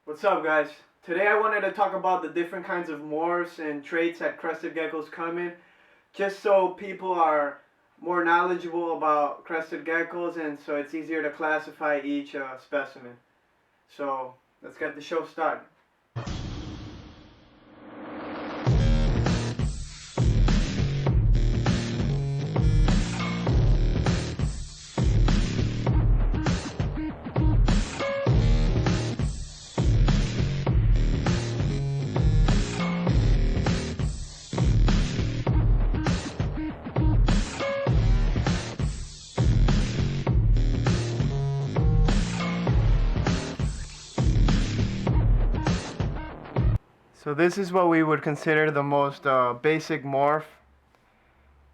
What's up, guys? Today I wanted to talk about the different kinds of morphs and traits that crested geckos come in, just so people are more knowledgeable about crested geckos and so it's easier to classify each specimen. So let's get the show started. So this is what we would consider the most basic morph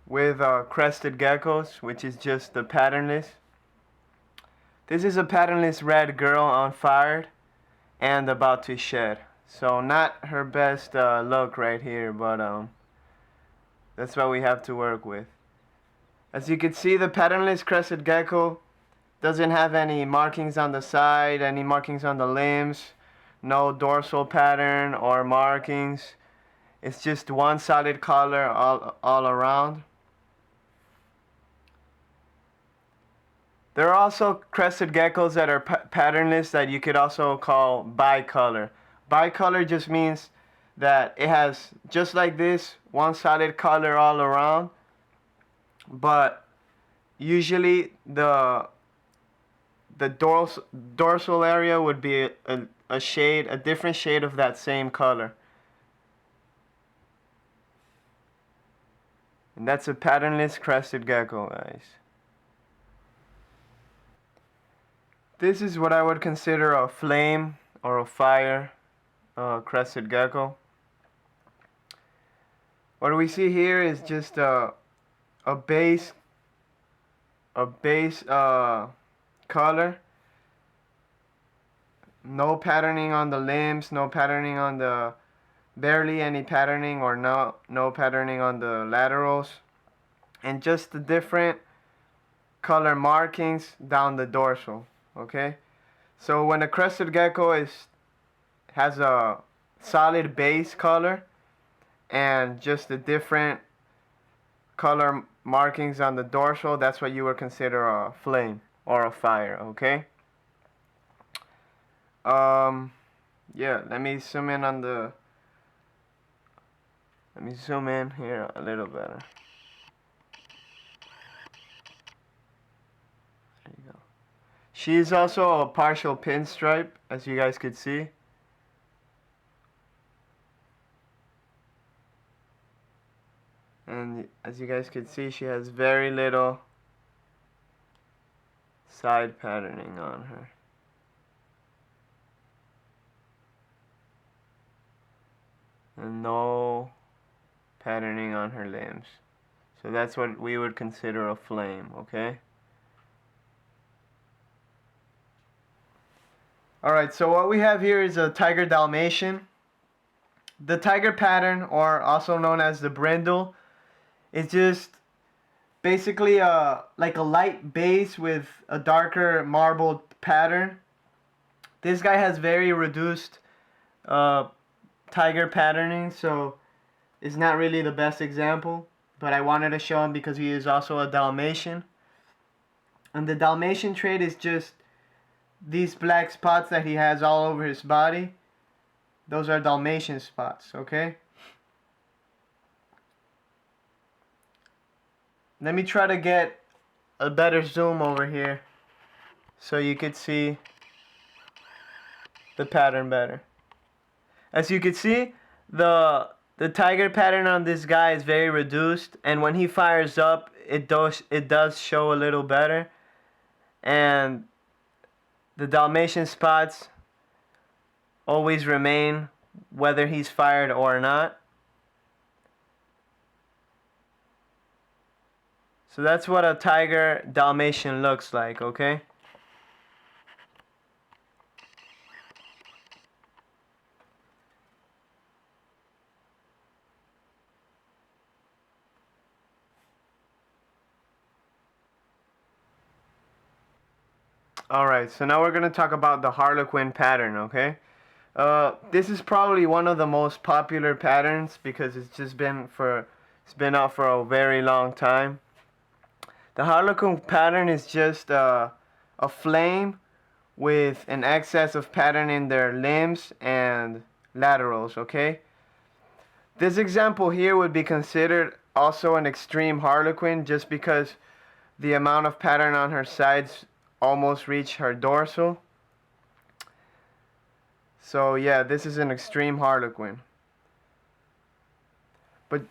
with crested geckos, which is just the patternless. This is a patternless red girl on fire and about to shed. So not her best look right here, but that's what we have to work with. As you can see, the patternless crested gecko doesn't have any markings on the side, any markings on the limbs, no dorsal pattern or markings. It's just one solid color all around. There are also crested geckos that are patternless that you could also call bicolor. Bicolor just means that it has, just like this, one solid color all around, but usually the dorsal area would be a different shade of that same color. And that's a patternless crested gecko, guys. This is what I would consider a flame or a fire crested gecko. What we see here is just a base color. No patterning on the limbs, no patterning on the, barely any patterning or no patterning on the laterals, and just the different color markings down the dorsal. Okay, so when a crested gecko has a solid base color and just the different color markings on the dorsal, that's what you would consider a flame or a fire. Okay. Yeah, let me zoom in here a little better. There you go. She's also a partial pinstripe, as you guys could see. And as you guys could see, she has very little side patterning on her. And no patterning on her limbs. So that's what we would consider a flame, okay? Alright, so what we have here is a tiger Dalmatian. The tiger pattern, or also known as the brindle, is just basically like a light base with a darker marbled pattern. This guy has very reduced tiger patterning, so it's not really the best example, but I wanted to show him because he is also a Dalmatian. And the Dalmatian trait is just these black spots that he has all over his body. Those are Dalmatian spots, okay? Let me try to get a better zoom over here so you could see the pattern better. As you can see, the tiger pattern on this guy is very reduced, and when he fires up, it does show a little better. And the Dalmatian spots always remain whether he's fired or not. So that's what a tiger Dalmatian looks like, okay? Alright, so now we're going to talk about the Harlequin pattern, okay? This is probably one of the most popular patterns because it's been out for a very long time. The Harlequin pattern is just a flame with an excess of pattern in their limbs and laterals, okay? This example here would be considered also an extreme Harlequin just because the amount of pattern on her sides almost reach her dorsal. So yeah, this is an extreme Harlequin. But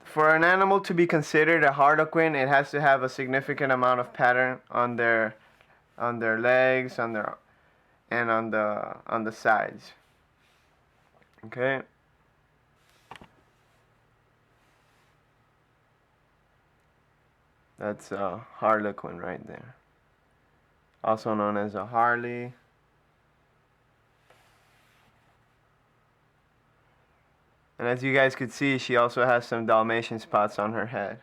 for an animal to be considered a Harlequin, it has to have a significant amount of pattern on their legs, and on the sides. Okay. That's a Harlequin right there. Also known as a Harley. And as you guys could see, she also has some Dalmatian spots on her head.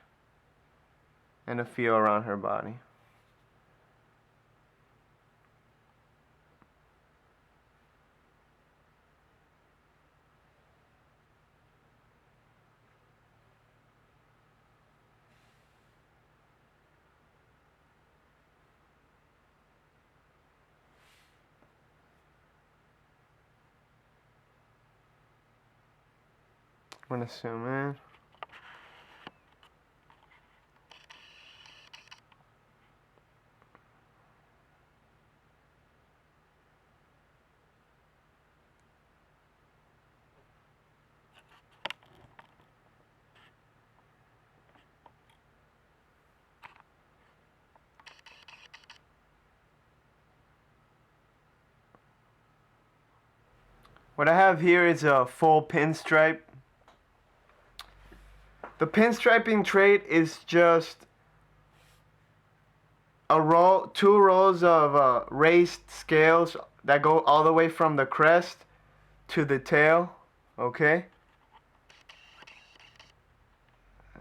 And a few around her body. I'm gonna zoom in. What I have here is a full pinstripe. The pinstriping trait is just two rows of raised scales that go all the way from the crest to the tail. Okay,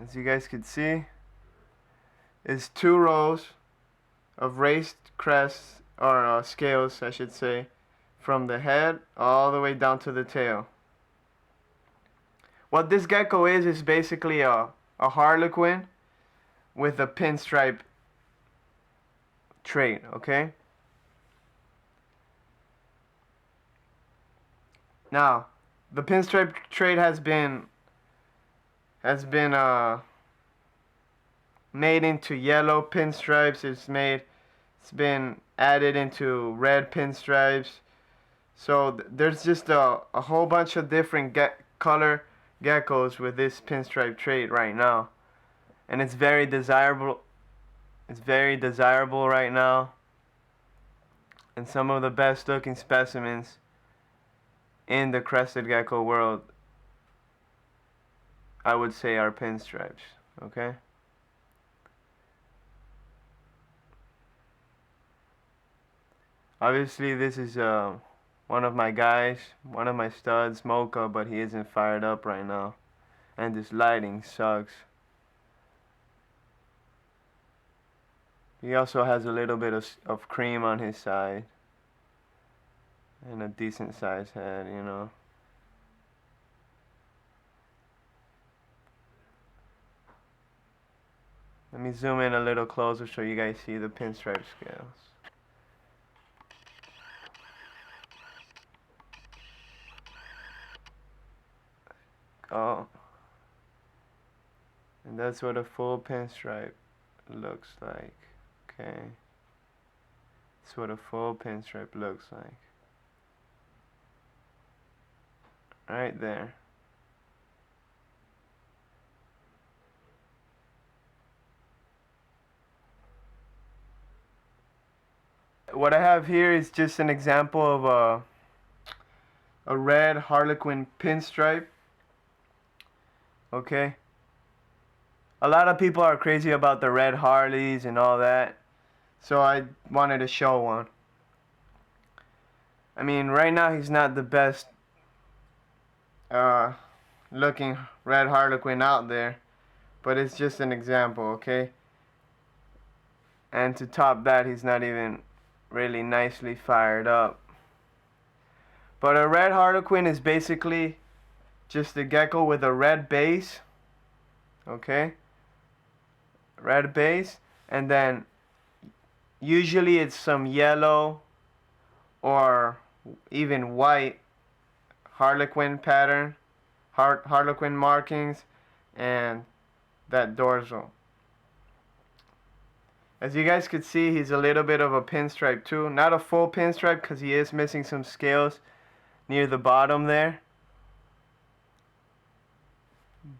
as you guys can see, is 2 rows of raised crests or scales, I should say, from the head all the way down to the tail. What this gecko is basically a Harlequin with a pinstripe trait, okay? Now, the pinstripe trait has been made into yellow pinstripes. It's been added into red pinstripes. So there's just a whole bunch of different color geckos with this pinstripe trait right now, and it's very desirable. It's very desirable right now, and some of the best looking specimens in the crested gecko world, I would say, are pinstripes. Okay. Obviously, this is one of my guys, one of my studs, Mocha, but he isn't fired up right now, and this lighting sucks. He also has a little bit of cream on his side, and a decent sized head, you know. Let me zoom in a little closer so you guys see the pinstripe scales. Oh, and that's what a full pinstripe looks like. Okay, that's what a full pinstripe looks like. Right there. What I have here is just an example of a red Harlequin pinstripe. Okay. A lot of people are crazy about the red Harleys and all that, so I wanted to show one. I mean, right now he's not the best looking red Harlequin out there, but it's just an example, okay? And to top that, he's not even really nicely fired up. But a red Harlequin is basically just a gecko with a red base. Okay? Red base. And then usually it's some yellow or even white Harlequin pattern. Harlequin markings. And that dorsal. As you guys could see, he's a little bit of a pinstripe too. Not a full pinstripe because he is missing some scales near the bottom there.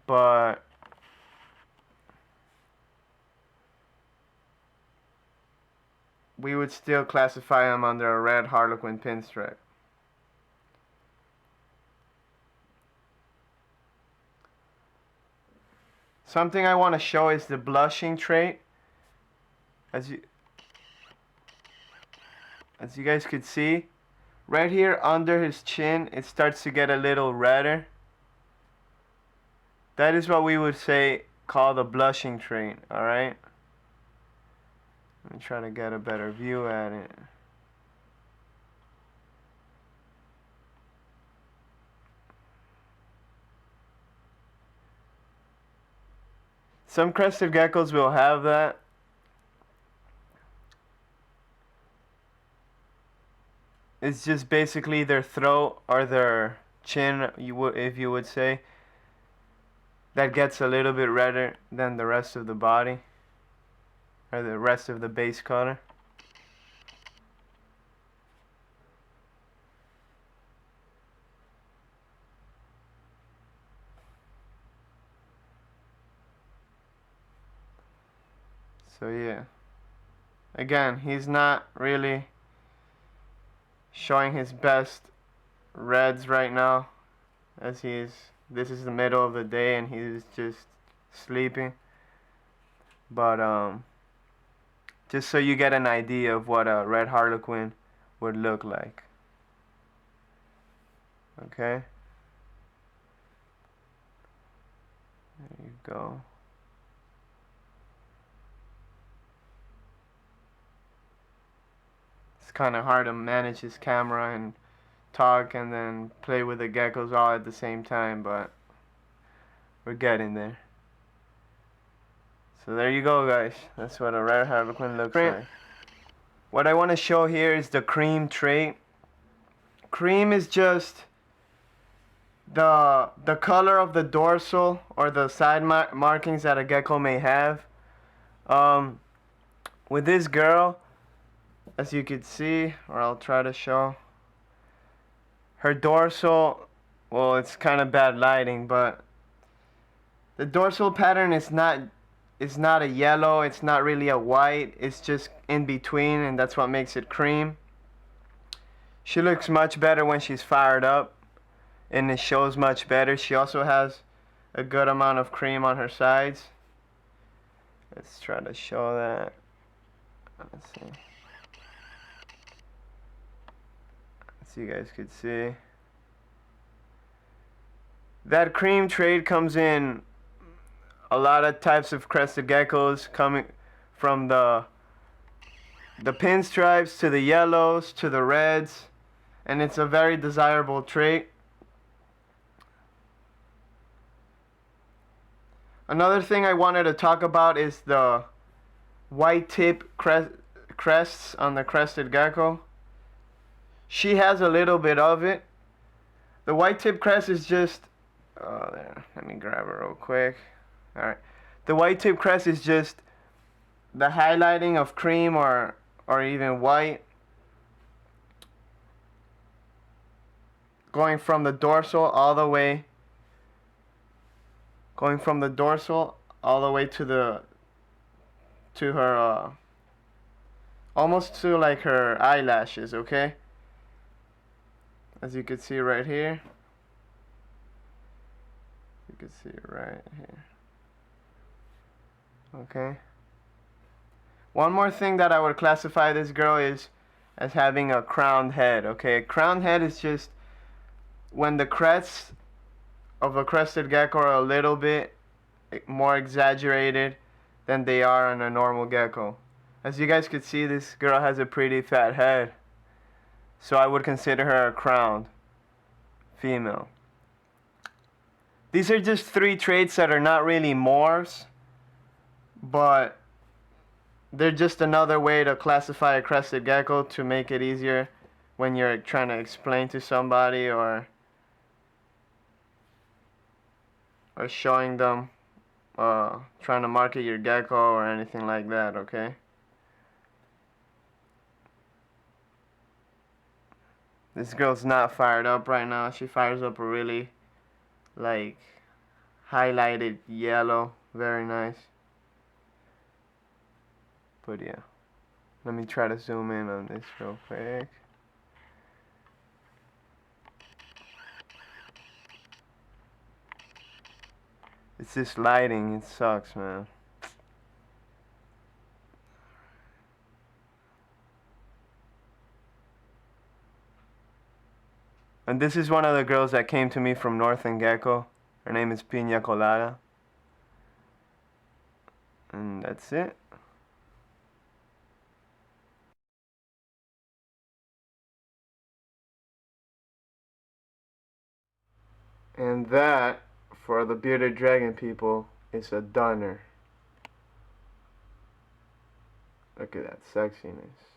But we would still classify him under a red Harlequin pinstripe. Something I want to show is the blushing trait. As you guys could see, right here under his chin, it starts to get a little redder. That is what we would say call the blushing trait, alright? Let me try to get a better view at it. Some crested geckos will have that. It's just basically their throat or their chin, if you would say, that gets a little bit redder than the rest of the body, or the rest of the base color. So yeah, again, he's not really showing his best reds right now, as this is the middle of the day and he's just sleeping. But just so you get an idea of what a red Harlequin would look like. Okay, there you go. It's kind of hard to manage his camera and talk and then play with the geckos all at the same time, but we're getting there. So there you go, guys. That's what a red Harlequin looks like. What I want to show here is the cream trait. Cream is just the color of the dorsal or the side markings that a gecko may have. With this girl, as you can see, or I'll try to show, her dorsal, well, it's kind of bad lighting, but the dorsal pattern is not a yellow, it's not really a white, it's just in between, and that's what makes it cream. She looks much better when she's fired up, and it shows much better. She also has a good amount of cream on her sides. Let's try to show that. Let's see. So you guys could see. That cream trait comes in a lot of types of crested geckos, coming from the pinstripes to the yellows to the reds, and it's a very desirable trait. Another thing I wanted to talk about is the white tip crests on the crested gecko. She has a little bit of it. The white tip crest is just, oh, there, let me grab her real quick. Alright, the white tip crest is just the highlighting of cream or even white, going from the dorsal all the way, to her, almost to like her eyelashes, okay? As you can see right here. You can see it right here. Okay. One more thing that I would classify this girl is as having a crowned head. Okay, a crowned head is just when the crests of a crested gecko are a little bit more exaggerated than they are on a normal gecko. As you guys could see, this girl has a pretty fat head, so I would consider her a crowned. female. These are just 3 traits that are not really morphs, but they're just another way to classify a crested gecko to make it easier when you're trying to explain to somebody or showing them, trying to market your gecko or anything like that, okay? This girl's not fired up right now. She fires up a really, like, highlighted yellow. Very nice. But yeah. Let me try to zoom in on this real quick. It's this lighting. It sucks, man. And this is one of the girls that came to me from Northern Gecko. Her name is Pina Colada. And that's it. And that, for the bearded dragon people, is a dunner. Look at that sexiness.